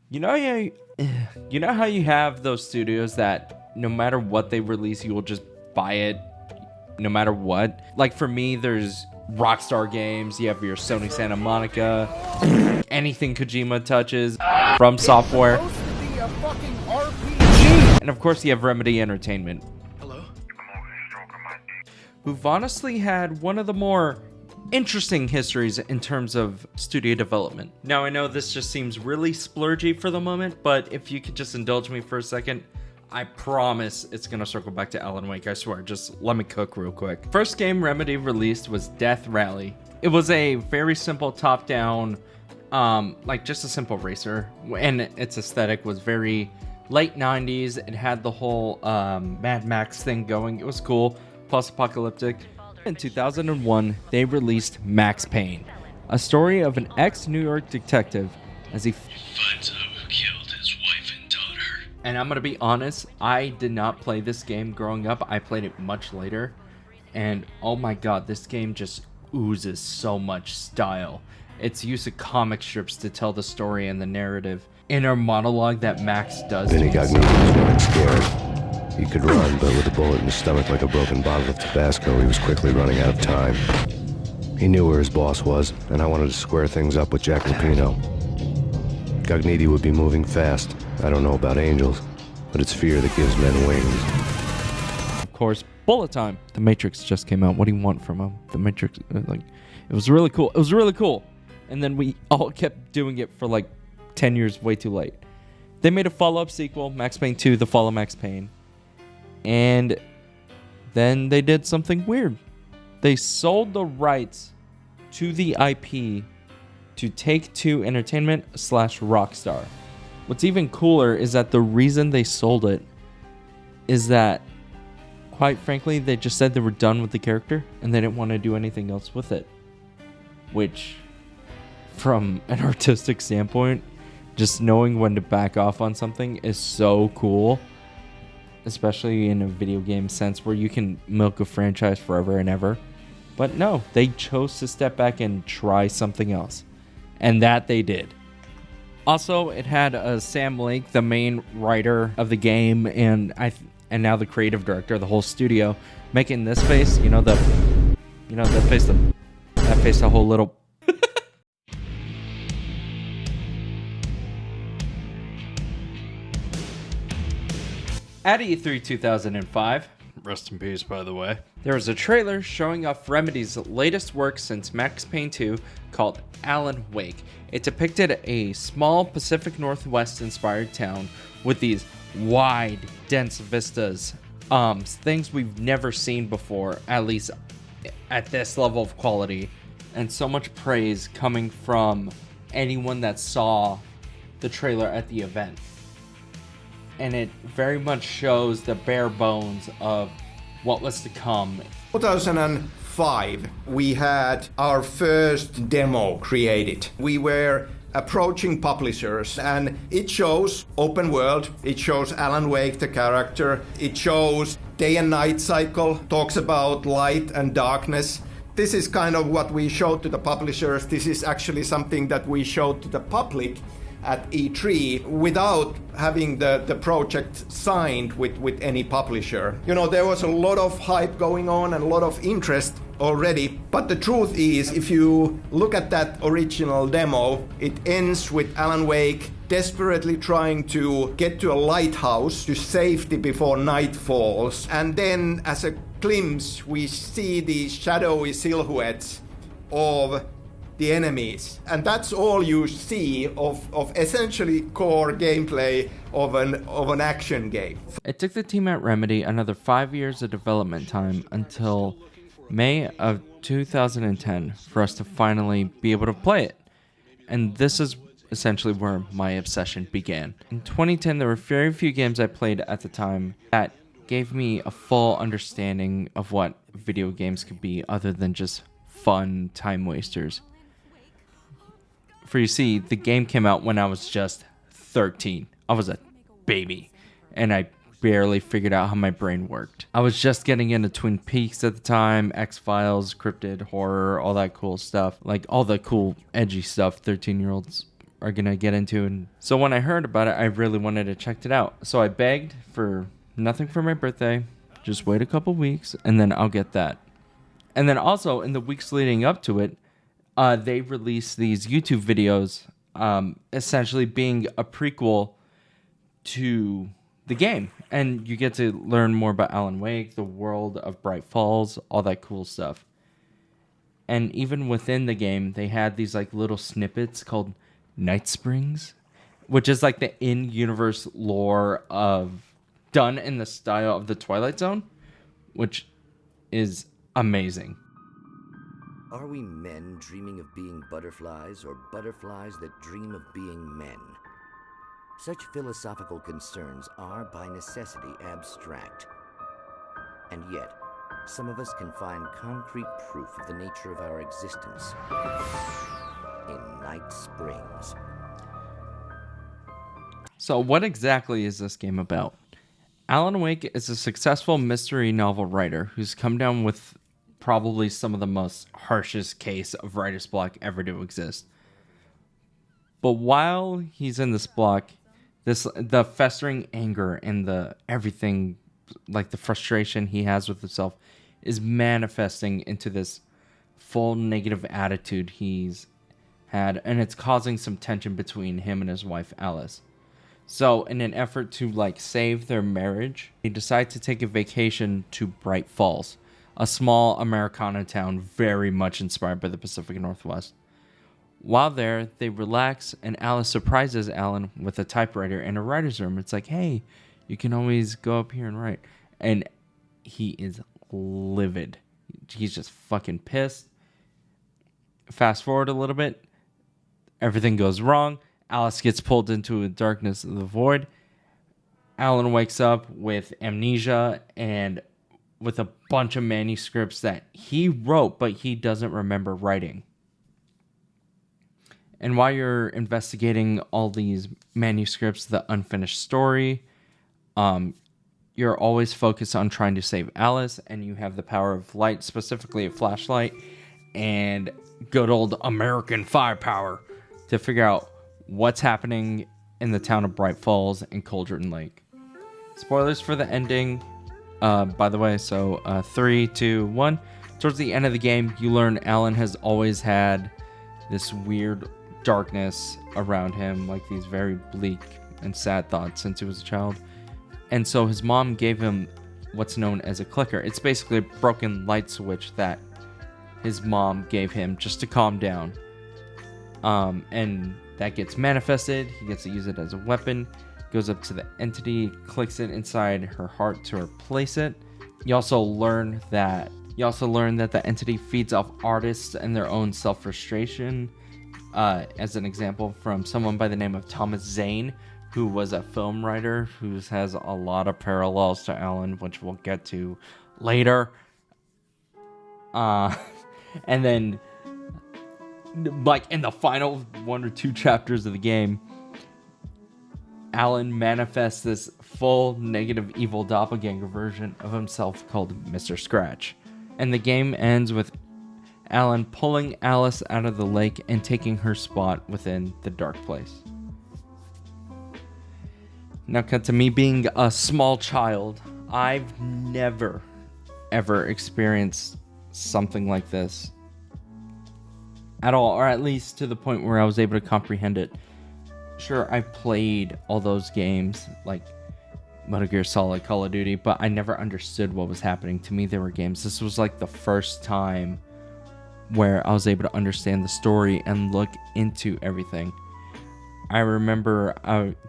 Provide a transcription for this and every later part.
You know, you, you know how you have those studios that no matter what they release, you will just buy it no matter what? Like for me, there's Rockstar Games, you have your Sony Santa Monica, anything Kojima touches from software. And of course, you have Remedy Entertainment, who've honestly had one of the more interesting histories in terms of studio development. Now, I know this just seems really splurgy for the moment, but if you could just indulge me for a second, I promise it's gonna circle back to Alan Wake, I swear. Just let me cook real quick. First game Remedy released was Death Rally. It was a very simple top-down, like just a simple racer, and its aesthetic was very late 90s. It had the whole Mad Max thing going. It was cool, post-apocalyptic. In 2001, they released Max Payne, a story of an ex-New York detective as he finds out who killed his wife and daughter. And I'm gonna be honest, I did not play this game growing up. I played it much later, and oh my god, this game just oozes so much style. Its use of comic strips to tell the story and the narrative, inner monologue that Max does. Then he got me running scared. He could run, but with a bullet in his stomach like a broken bottle of Tabasco, he was quickly running out of time. He knew where his boss was, and I wanted to square things up with Jack Lupino. Gognitti would be moving fast. I don't know about angels, but it's fear that gives men wings. Of course, bullet time. The Matrix just came out. What do you want from him? The Matrix, like, it was really cool. It was really cool. And then we all kept doing it for like 10 years way too late. They made a follow-up sequel, Max Payne 2, The Fall of Max Payne. And then they did something weird. They sold the rights to the IP to Take-Two Entertainment / Rockstar. What's even cooler is that the reason they sold it is that, quite frankly, they just said they were done with the character and they didn't want to do anything else with it. Which, from an artistic standpoint, just knowing when to back off on something is so cool. Especially in a video game sense where you can milk a franchise forever and ever. But no, they chose to step back and try something else. And that they did. Also, it had Sam Lake, the main writer of the game, and now the creative director of the whole studio, making this face, that face, the whole little. At E3 2005, rest in peace by the way, there was a trailer showing off Remedy's latest work since Max Payne 2 called Alan Wake. It depicted a small Pacific Northwest inspired town with these wide, dense vistas, things we've never seen before, at least at this level of quality, and so much praise coming from anyone that saw the trailer at the event. And it very much shows the bare bones of what was to come. 2005, we had our first demo created. We were approaching publishers, and it shows open world, it shows Alan Wake, the character, it shows day and night cycle, talks about light and darkness. This is kind of what we showed to the publishers. This is actually something that we showed to the public at E3 without having the project signed with any publisher. There was a lot of hype going on and a lot of interest already, but the truth is, if you look at that original demo, it ends with Alan Wake desperately trying to get to a lighthouse to safety before night falls, and then as a glimpse we see these shadowy silhouettes of the enemies, and that's all you see of essentially core gameplay of an action game. It took the team at Remedy another 5 years of development time until May of 2010 for us to finally be able to play it. And this is essentially where my obsession began. In 2010, there were very few games I played at the time that gave me a full understanding of what video games could be other than just fun time wasters. For you see, the game came out when I was just 13. I was a baby, and I barely figured out how my brain worked. I was just getting into Twin Peaks at the time, X-Files, cryptid, horror, all that cool stuff. Like, all the cool, edgy stuff 13-year-olds are going to get into. And so when I heard about it, I really wanted to check it out. So I begged for nothing for my birthday. Just wait a couple weeks and then I'll get that. And then also in the weeks leading up to it, they released these YouTube videos, essentially being a prequel to the game. And you get to learn more about Alan Wake, the world of Bright Falls, all that cool stuff. And even within the game, they had these like little snippets called Night Springs, which is like the in-universe lore of done in the style of the Twilight Zone, which is amazing. Are we men dreaming of being butterflies, or butterflies that dream of being men? Such philosophical concerns are by necessity abstract. And yet, some of us can find concrete proof of the nature of our existence in Night Springs. So what exactly is this game about? Alan Wake is a successful mystery novel writer who's come down with probably some of the most harshest case of writer's block ever to exist. But while he's in this block, the festering anger and the everything, like the frustration he has with himself, is manifesting into this full negative attitude he's had, and it's causing some tension between him and his wife Alice. So in an effort to like save their marriage, they decide to take a vacation to Bright Falls, a small Americana town very much inspired by the Pacific Northwest. While there, they relax, and Alice surprises Alan with a typewriter in a writer's room. It's like, hey, you can always go up here and write. And he is livid. He's just fucking pissed. Fast forward a little bit. Everything goes wrong. Alice gets pulled into the darkness of the void. Alan wakes up with amnesia and with a bunch of manuscripts that he wrote, but he doesn't remember writing. And while you're investigating all these manuscripts, the unfinished story, you're always focused on trying to save Alice, and you have the power of light, specifically a flashlight, and good old American firepower to figure out what's happening in the town of Bright Falls and Cauldron Lake. Spoilers for the ending, by the way, so 3, 2, 1. Towards the end of the game, you learn Alan has always had this weird darkness around him, like these very bleak and sad thoughts since he was a child. And so his mom gave him what's known as a clicker. It's basically a broken light switch that his mom gave him just to calm down. And that gets manifested. He gets to use it as a weapon. Goes up to the entity, clicks it inside her heart to replace it. You also learn that the entity feeds off artists and their own self-frustration. As an example, from someone by the name of Thomas Zane, who was a film writer who has a lot of parallels to Alan, which we'll get to later. And then, like in the final 1 or 2 chapters of the game, Alan manifests this full negative evil doppelganger version of himself called Mr. Scratch. And the game ends with Alan pulling Alice out of the lake and taking her spot within the dark place. Now cut to me being a small child. I've never, ever experienced something like this at all, or at least to the point where I was able to comprehend it. Sure, I played all those games, like Metal Gear Solid, Call of Duty, but I never understood what was happening. To me, they were games. This was like the first time where I was able to understand the story and look into everything. I remember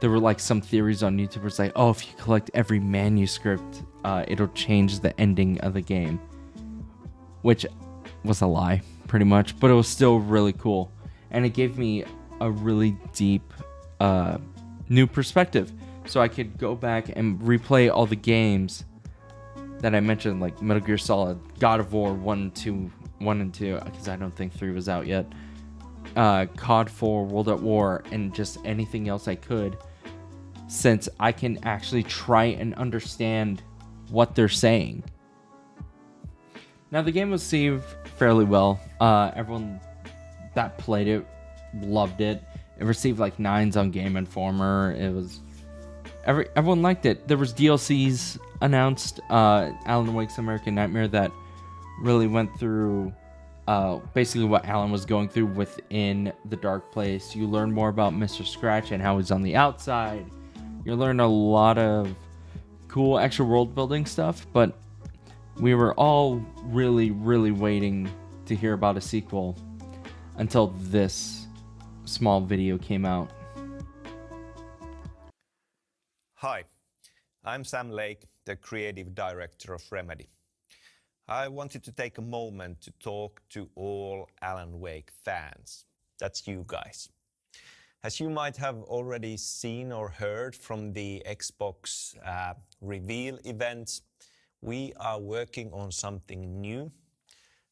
there were like some theories on YouTube where it's like, oh, if you collect every manuscript, it'll change the ending of the game. Which was a lie, pretty much, but it was still really cool. And it gave me a really deep new perspective. So I could go back and replay all the games that I mentioned, like Metal Gear Solid, God of War 1 and 2, because I don't think 3 was out yet. COD 4, World at War, and just anything else I could, since I can actually try and understand what they're saying. Now, the game was received fairly well. Everyone that played it loved it. It received like 9s on Game Informer. It was everyone liked it. There was DLCs announced. Alan Wake's American Nightmare that really went through basically what Alan was going through within the dark place. You learn more about Mr. Scratch and how he's on the outside. You learn a lot of cool extra world building stuff, but we were all really, really waiting to hear about a sequel until this small video came out. Hi, I'm Sam Lake, the creative director of Remedy. I wanted to take a moment to talk to all Alan Wake fans. That's you guys. As you might have already seen or heard from the Xbox reveal event, we are working on something new,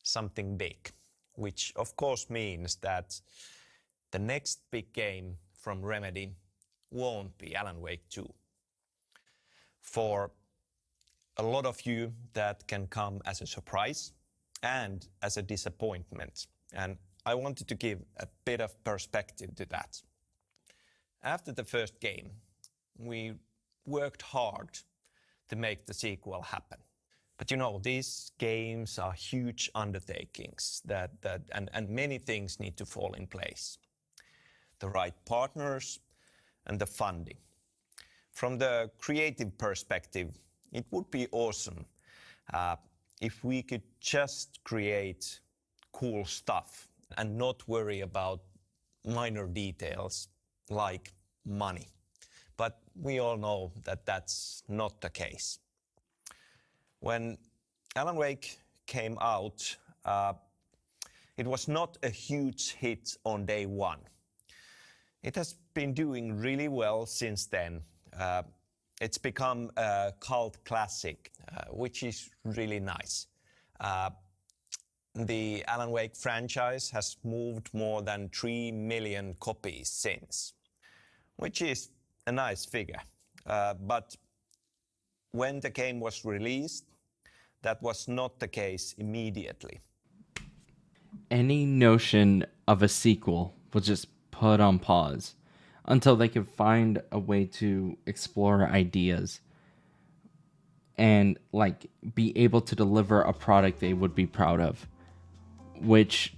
something big, which of course means that the next big game from Remedy won't be Alan Wake 2. For a lot of you, that can come as a surprise and as a disappointment. And I wanted to give a bit of perspective to that. After the first game, we worked hard to make the sequel happen. But you know, these games are huge undertakings and many things need to fall in place. The right partners and the funding. From the creative perspective, it would be awesome if we could just create cool stuff and not worry about minor details like money. But we all know that that's not the case. When Alan Wake came out, it was not a huge hit on day one. It has been doing really well since then. It's become a cult classic, which is really nice. The Alan Wake franchise has moved more than 3 million copies since, which is a nice figure. But when the game was released, that was not the case immediately. Any notion of a sequel was just put on pause until they could find a way to explore ideas and like be able to deliver a product they would be proud of. Which,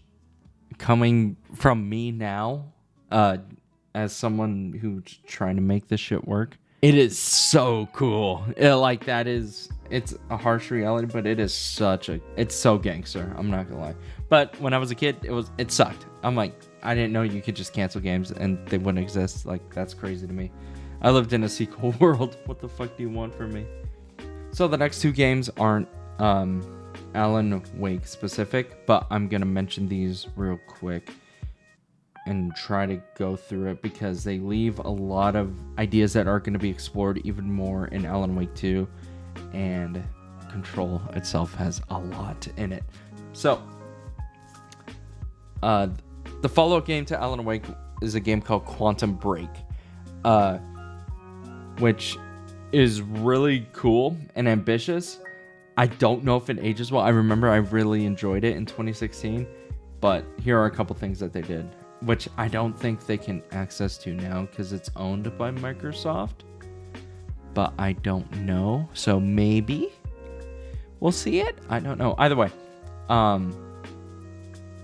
coming from me now, as someone who's trying to make this shit work, it is so cool. It's a harsh reality, but it's so gangster. I'm not gonna lie. But when I was a kid, it sucked. I'm like, I didn't know you could just cancel games and they wouldn't exist. Like, that's crazy to me. I lived in a sequel world. What the fuck do you want from me? So the next 2 games aren't Alan Wake specific, but I'm gonna mention these real quick and try to go through it because they leave a lot of ideas that are going to be explored even more in Alan Wake 2, and Control itself has a lot in it. So, the follow-up game to Alan Wake is a game called Quantum Break, which is really cool and ambitious. I don't know if it ages well. I remember I really enjoyed it in 2016, but here are a couple things that they did, which I don't think they can access to now because it's owned by Microsoft, but I don't know. So maybe we'll see it. I don't know. Either way,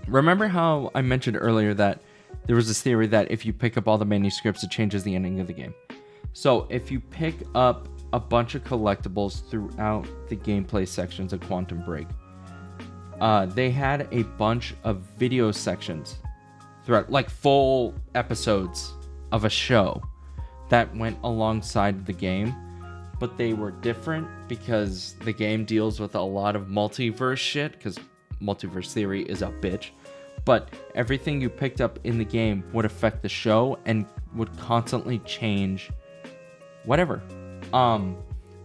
remember how I mentioned earlier that there was this theory that if you pick up all the manuscripts, it changes the ending of the game. So if you pick up a bunch of collectibles throughout the gameplay sections of Quantum Break, they had a bunch of video sections throughout, like full episodes of a show that went alongside the game, but they were different because the game deals with a lot of multiverse shit, because multiverse theory is a bitch. But everything you picked up in the game would affect the show and would constantly change whatever.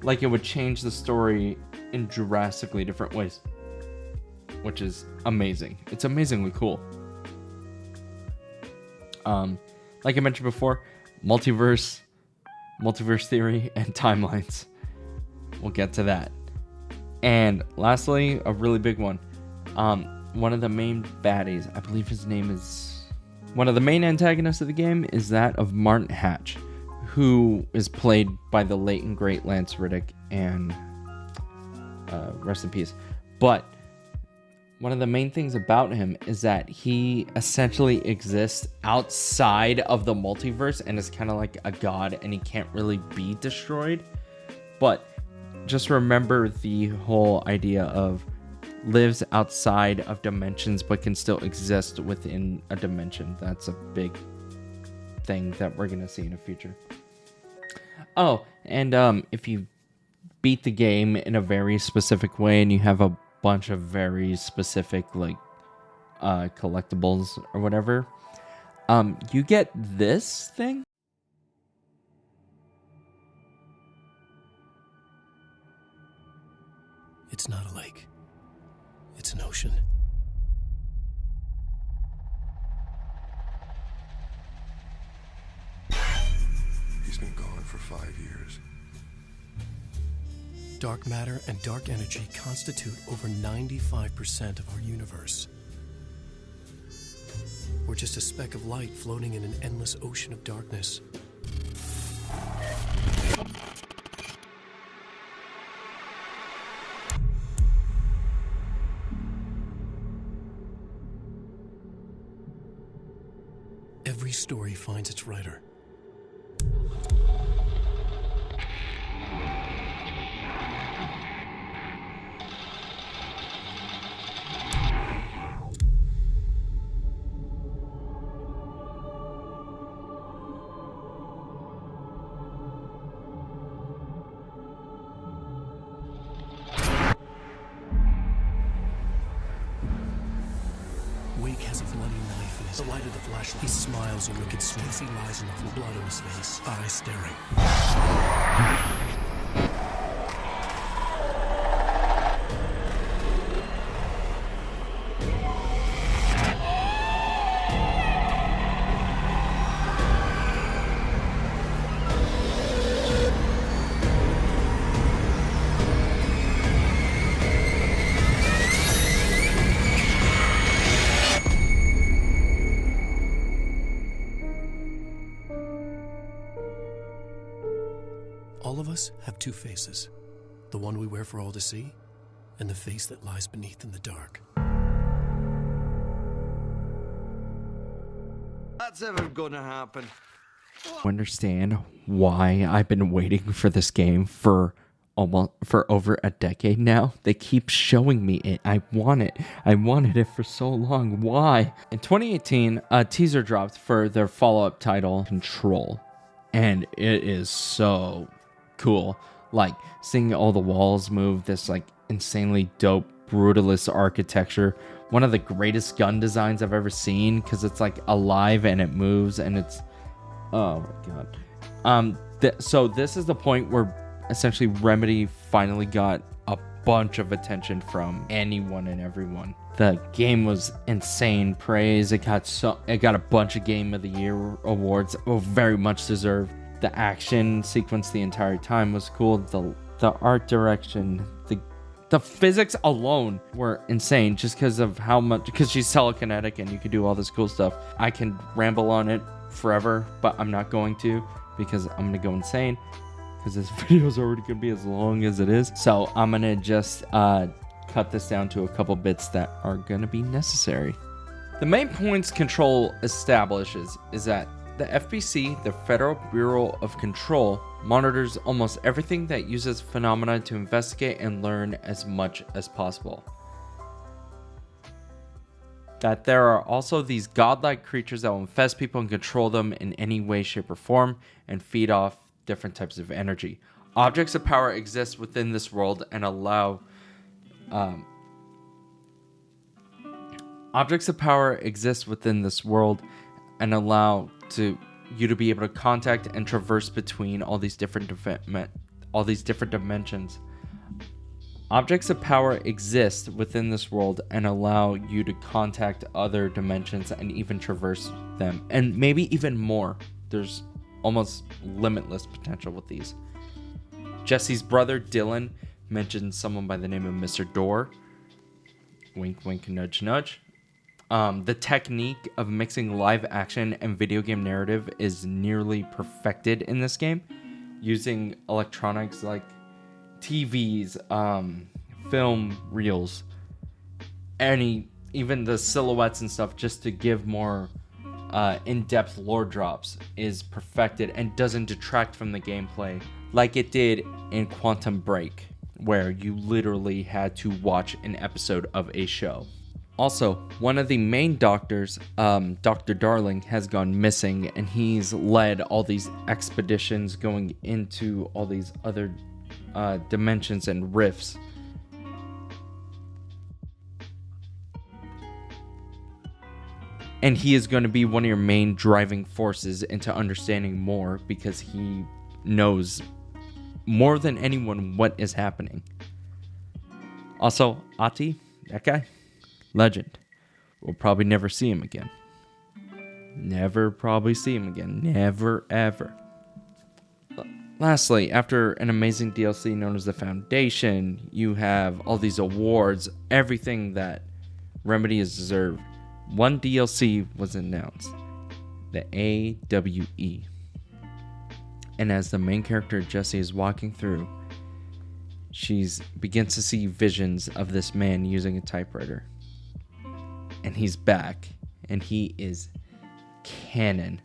Like it would change the story in drastically different ways, which is amazing. It's amazingly cool. Like I mentioned before, multiverse theory, and timelines. We'll get to that. And lastly, a really big one. One of the main baddies, I believe his name is One of the main antagonists of the game is that of Martin Hatch, who is played by the late and great Lance Riddick, and rest in peace. But one of the main things about him is that he essentially exists outside of the multiverse and is kind of like a god, and he can't really be destroyed. But just remember the whole idea of lives outside of dimensions but can still exist within a dimension. That's a big thing that we're going to see in the future. Oh, and if you beat the game in a very specific way and you have a bunch of very specific like collectibles or whatever, you get this thing. It's not a lake. It's an ocean. He's been gone for 5 years. Dark matter and dark energy constitute over 95% of our universe. We're just a speck of light floating in an endless ocean of darkness. Every story finds its writer. Wake has a bloody knife in his light of the flashlight. He smiles a wicked smile. He lies enough with blood on his face, eyes staring. All of us have two faces. The one we wear for all to see, and the face that lies beneath in the dark. That's ever gonna happen. Understand why I've been waiting for this game for over a decade now. They keep showing me it. I want it. I wanted it for so long. Why? In 2018, a teaser dropped for their follow-up title, Control, and it is so cool. Like seeing all the walls move, this like insanely dope brutalist architecture, one of the greatest gun designs I've ever seen, because it's like alive and it moves, and it's, oh my god. So this is the point where essentially Remedy finally got a bunch of attention from anyone and everyone. The game was insane praise. It got a bunch of Game of the Year awards. Oh, very much deserved. The action sequence the entire time was cool. The art direction, the physics alone were insane, just because of how much, because she's telekinetic and you can do all this cool stuff. I can ramble on it forever, but I'm not going to, because I'm gonna go insane, because this video is already gonna be as long as it is. So I'm gonna just cut this down to a couple bits that are gonna be necessary. The main points Control establishes is that the FBC, the Federal Bureau of Control, monitors almost everything that uses phenomena to investigate and learn as much as possible. That there are also these godlike creatures that will infest people and control them in any way, shape, or form, and feed off different types of energy. Objects of power exist within this world and allow you to be able to contact and traverse between all these different dimensions. Objects of power exist within this world and allow you to contact other dimensions and even traverse them, and maybe even more. There's almost limitless potential with these. Jesse's brother Dylan mentioned someone by the name of Mr. Door. Wink, wink, nudge, nudge. The technique of mixing live action and video game narrative is nearly perfected in this game, using electronics like TVs, film reels, even the silhouettes and stuff, just to give more in-depth lore drops, is perfected and doesn't detract from the gameplay like it did in Quantum Break, where you literally had to watch an episode of a show. Also, one of the main doctors, Dr. Darling, has gone missing, and he's led all these expeditions going into all these other dimensions and rifts. And he is going to be one of your main driving forces into understanding more, because he knows more than anyone what is happening. Also, Ati, that guy, legend. We'll probably never see him again. Never probably see him again. Never, ever. Lastly, after an amazing DLC known as the Foundation, you have all these awards, everything that Remedy has deserved. One DLC was announced, the AWE. And as the main character Jessie is walking through, she begins to see visions of this man using a typewriter. And he's back, and he is canon.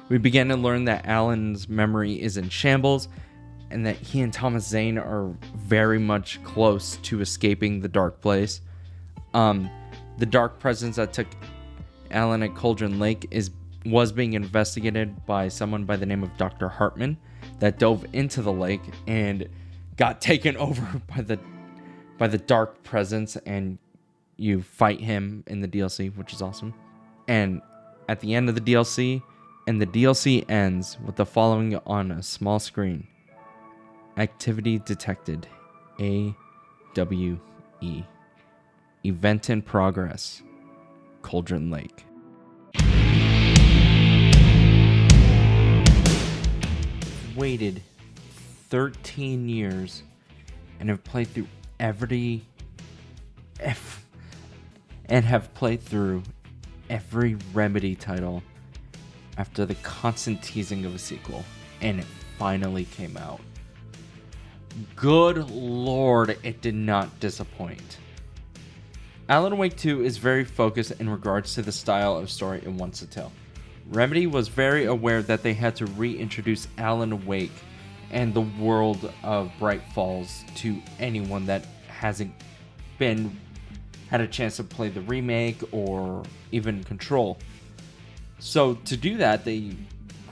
We begin to learn that Alan's memory is in shambles, and that he and Thomas Zane are very much close to escaping the dark place. The dark presence that took Alan at Cauldron Lake was being investigated by someone by the name of Dr. Hartman, that dove into the lake and got taken over by the dark presence, and you fight him in the DLC, which is awesome. And at the end of the DLC, and the DLC ends with the following on a small screen: activity detected, AWE. Event in progress, Cauldron Lake. Waited 13 years and have played through every Remedy title after the constant teasing of a sequel, and it finally came out. Good lord, it did not disappoint. Alan Wake 2 is very focused in regards to the style of story it wants to tell. Remedy was very aware that they had to reintroduce Alan Wake and the world of Bright Falls to anyone that hasn't had a chance to play the remake or even Control. So to do that, they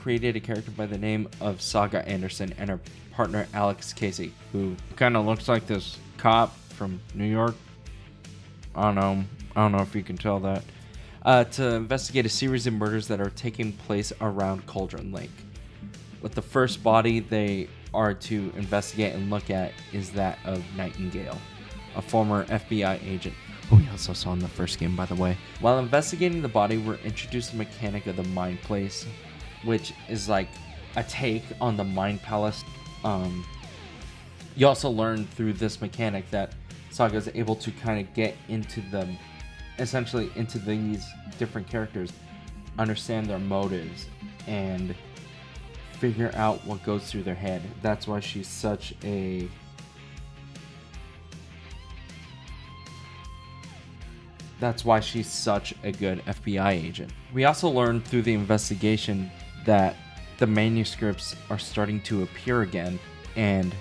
created a character by the name of Saga Anderson and her partner Alex Casey, who kind of looks like this cop from New York. I don't know if you can tell that. To investigate a series of murders that are taking place around Cauldron Lake. With the first body they are to investigate and look at is that of Nightingale, a former FBI agent, who we also saw in the first game, by the way. While investigating the body, we're introduced to the mechanic of the Mind Place, which is like a take on the Mind Palace. You also learn through this mechanic that Saga is able to kind of get into these different characters, understand their motives, and figure out what goes through their head. That's why she's such a good FBI agent. We also learned through the investigation that the manuscripts are starting to appear again, and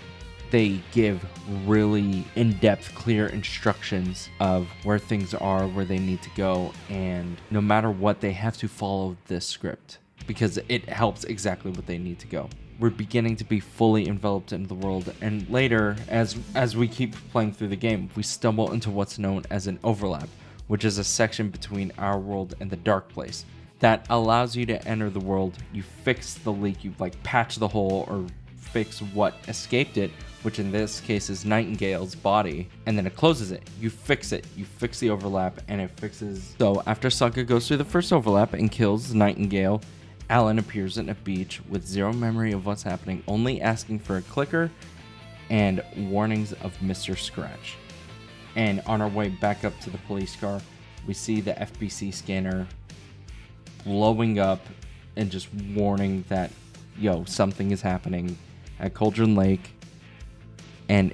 they give really in-depth, clear instructions of where things are, where they need to go, and no matter what, they have to follow this script because it helps exactly what they need to go. We're beginning to be fully enveloped into the world, and later, as we keep playing through the game, we stumble into what's known as an overlap, which is a section between our world and the dark place that allows you to enter the world. You fix the leak, you patch the hole or fix what escaped it, which in this case is Nightingale's body, and then it closes it. You fix the overlap, and it fixes. So after Saga goes through the first overlap and kills Nightingale, Alan appears at a beach with zero memory of what's happening, only asking for a clicker and warnings of Mr. Scratch. And on our way back up to the police car, we see the FBC scanner blowing up and just warning that, yo, something is happening at Cauldron Lake. And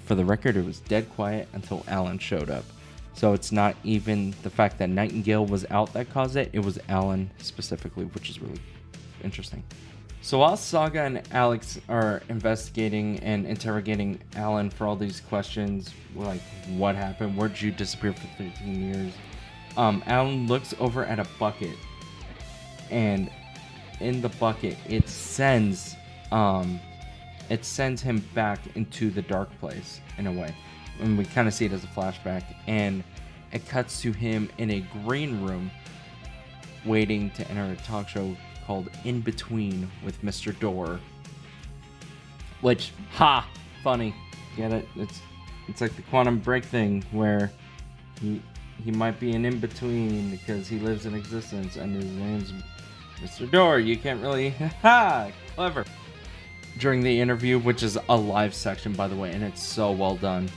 for the record, it was dead quiet until Alan showed up. So it's not even the fact that Nightingale was out that caused it. It was Alan specifically, which is really interesting. So while Saga and Alex are investigating and interrogating Alan for all these questions, like what happened, where'd you disappear for 13 years? Alan looks over at a bucket, and in the bucket it sends him back into the dark place in a way. And we kind of see it as a flashback, and it cuts to him in a green room waiting to enter a talk show called In Between with Mr. Door, which, funny, get it? It's like the Quantum Break thing where he might be an in-between because he lives in existence and his name's Mr. Door. You can't really, clever. During the interview, which is a live section, by the way, and it's so well done,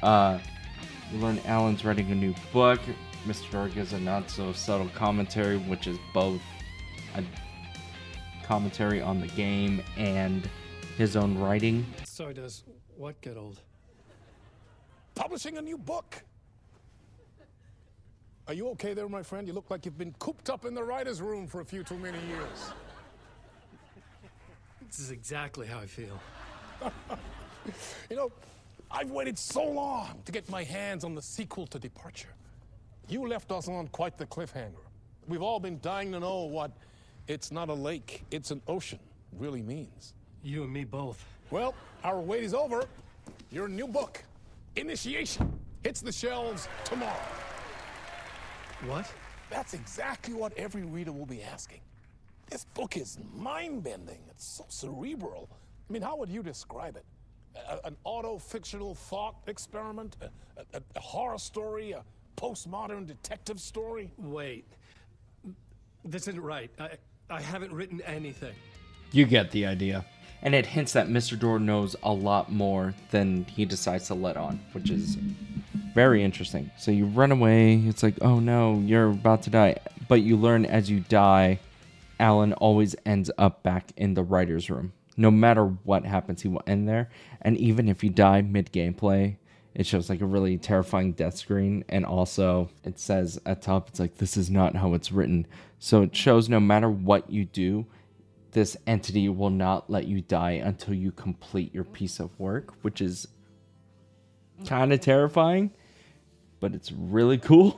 we learn Alan's writing a new book. Mr. Door gives a not-so-subtle commentary, which is both a commentary on the game and his own writing. So does what get old? Publishing a new book. Are you okay there, my friend? You look like you've been cooped up in the writer's room for a few too many years. This is exactly how I feel. You know, I've waited so long to get my hands on the sequel to Departure. You left us on quite the cliffhanger. We've all been dying to know what "it's not a lake, it's an ocean" really means. You and me both. Well, our wait is over. Your new book, Initiation, hits the shelves tomorrow. What? That's exactly what every reader will be asking. This book is mind-bending. It's so cerebral. I mean, how would you describe it? An auto-fictional thought experiment? A horror story? A postmodern detective story? Wait. This isn't right. I haven't written anything. You get the idea. And it hints that Mr. Door knows a lot more than he decides to let on, which is very interesting. So you run away. It's like, oh no, you're about to die. But you learn as you die, Alan always ends up back in the writer's room. No matter what happens, he will end there. And even if you die mid-gameplay, it shows like a really terrifying death screen. And also it says at top, it's like, this is not how it's written. So it shows no matter what you do, this entity will not let you die until you complete your piece of work, which is kind of terrifying, but it's really cool.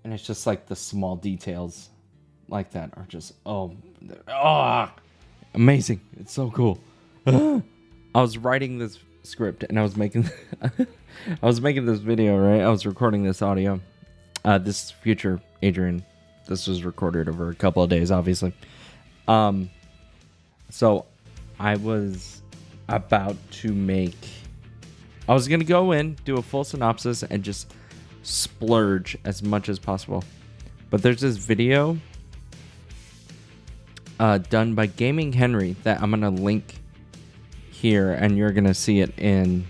And it's just like the small details like that are just, amazing. It's so cool. I was writing this script and I was making this video, right? I was recording this audio. This future Adrian. This was recorded over a couple of days, obviously. So I was about to I was going to go in, do a full synopsis, and just splurge as much as possible. But there's this video done by Gaming Henry that I'm going to link here, and you're going to see it in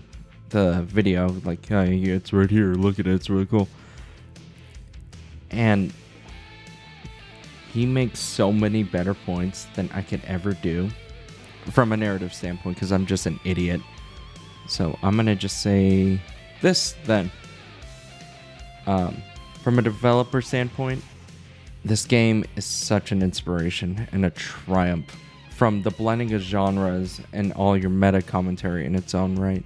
the video. Like, hey, it's right here. Look at it. It's really cool. And he makes so many better points than I could ever do from a narrative standpoint, because I'm just an idiot. So I'm going to just say this then. From a developer standpoint, this game is such an inspiration and a triumph from the blending of genres and all your meta commentary in its own right.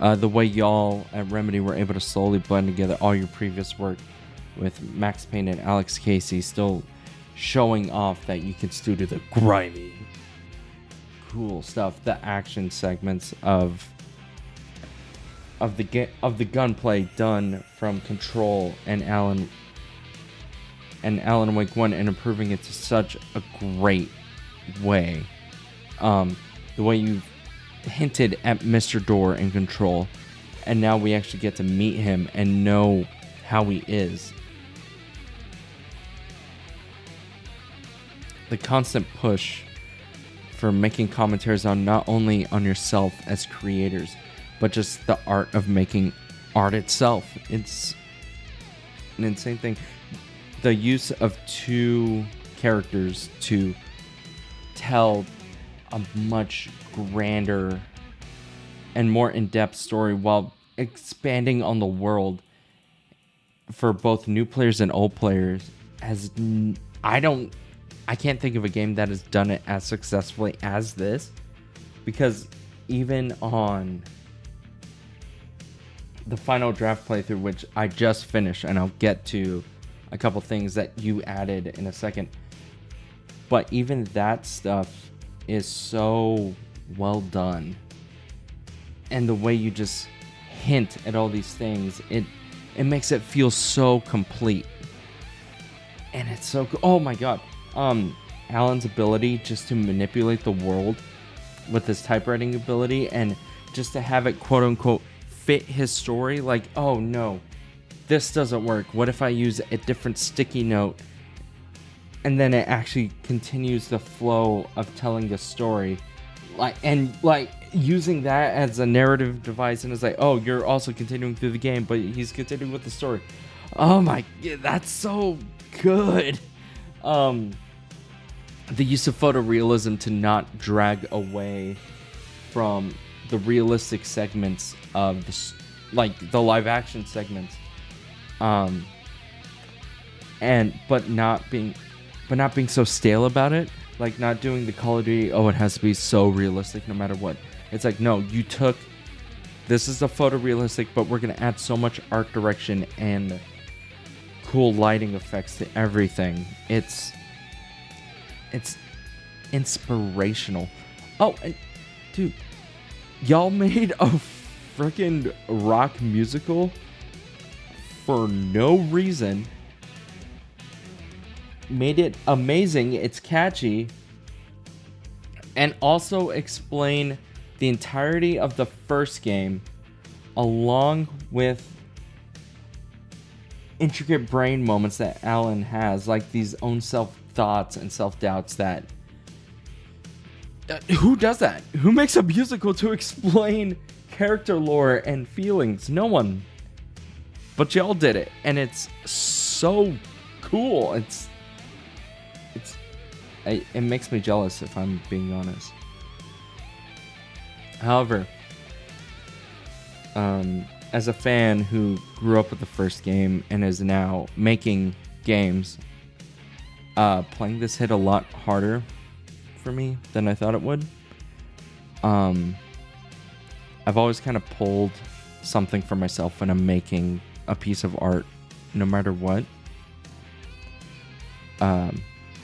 The way y'all at Remedy were able to slowly blend together all your previous work with Max Payne and Alex Casey still showing off that you can still do the grimy, cool stuff, the action segments of the gunplay done from Control and Alan Wake 1, and improving it to such a great way. The way you've hinted at Mr. Door in Control, and now we actually get to meet him and know how he is. The constant push for making commentaries on not only on yourself as creators, but just the art of making art itself. an insane thing. The use of 2 characters to tell a much grander and more in-depth story while expanding on the world for both new players and old players I can't think of a game that has done it as successfully as this, because even on the final draft playthrough, which I just finished, and I'll get to a couple things that you added in a second, but even that stuff is so well done, and the way you just hint at all these things, it makes it feel so complete. And it's so cool. Oh my god. Alan's ability just to manipulate the world with his typewriting ability, and just to have it quote unquote fit his story. Like, oh no, this doesn't work. What if I use a different sticky note? And then it actually continues the flow of telling the story. Like using that as a narrative device, and it's like, oh, you're also continuing through the game, but he's continuing with the story. Oh my, that's so good. The use of photorealism to not drag away from the realistic segments of the live action segments, but not being so stale about it. Like, not doing the Call of Duty, oh, it has to be so realistic no matter what. It's like, no, this is a photorealistic, but we're going to add so much art direction and cool lighting effects to everything. It's inspirational. Oh, and dude, y'all made a freaking rock musical for no reason. Made it amazing. It's catchy, and also explain the entirety of the first game, along with intricate brain moments that Alan has, like these own self-thoughts and self-doubts that who does that? Who makes a musical to explain character lore and feelings? No one. But y'all did it, and it's so cool. It makes me jealous, if I'm being honest. However, as a fan who grew up with the first game and is now making games, playing this hit a lot harder for me than I thought it would. I've always kind of pulled something for myself when I'm making a piece of art, no matter what.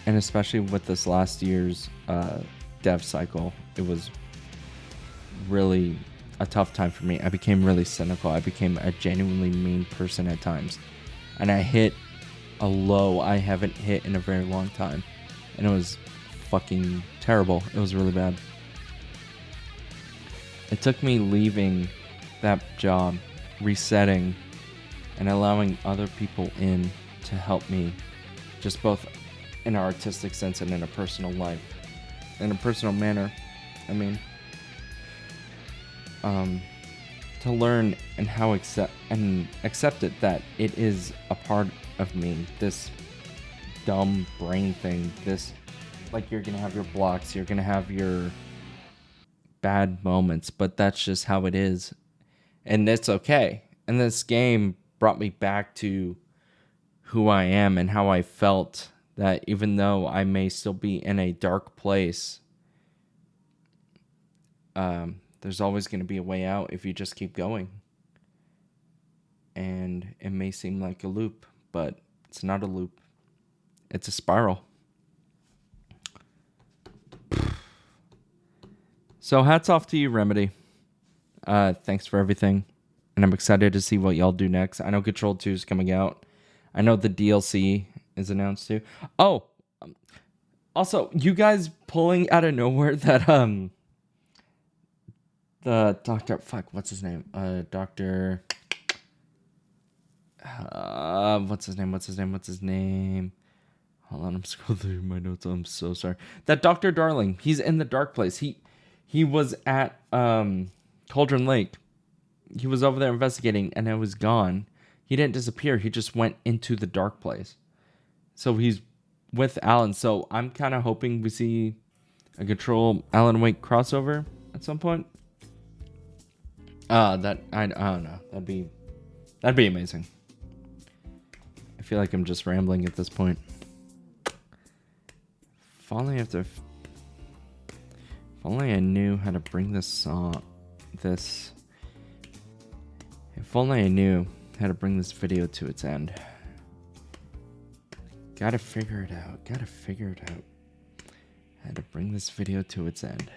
And especially with this last year's dev cycle, it was really a tough time for me. I became really cynical. I became a genuinely mean person at times. And I hit a low I haven't hit in a very long time. And it was fucking terrible. It was really bad. It took me leaving that job, resetting, and allowing other people in to help me, just both in an artistic sense and in a personal life, in a personal manner. I mean, to learn and how accept it that it is a part of me. This dumb brain thing. This, like, you're gonna have your blocks, you're gonna have your bad moments, but that's just how it is, and it's okay. And this game brought me back to who I am and how I felt. That even though I may still be in a dark place, there's always going to be a way out if you just keep going. And it may seem like a loop, but it's not a loop. It's a spiral. So hats off to you, Remedy. Thanks for everything. And I'm excited to see what y'all do next. I know Control 2 is coming out. I know the DLC is announced too. Oh, also, you guys pulling out of nowhere that the doctor, what's his name? Doctor, what's his name? Hold on, I'm scrolling through my notes. I'm so sorry. That Dr. Darling, he's in the dark place. He was at Cauldron Lake. He was over there investigating, and it was gone. He didn't disappear. He just went into the dark place. So he's with Alan. So I'm kind of hoping we see a Control Alan Wake crossover at some point. I don't know. That'd be amazing. I feel like I'm just rambling at this point. If only I knew how to bring this song. If only I knew how to bring this video to its end. Gotta figure it out. How to bring this video to its end.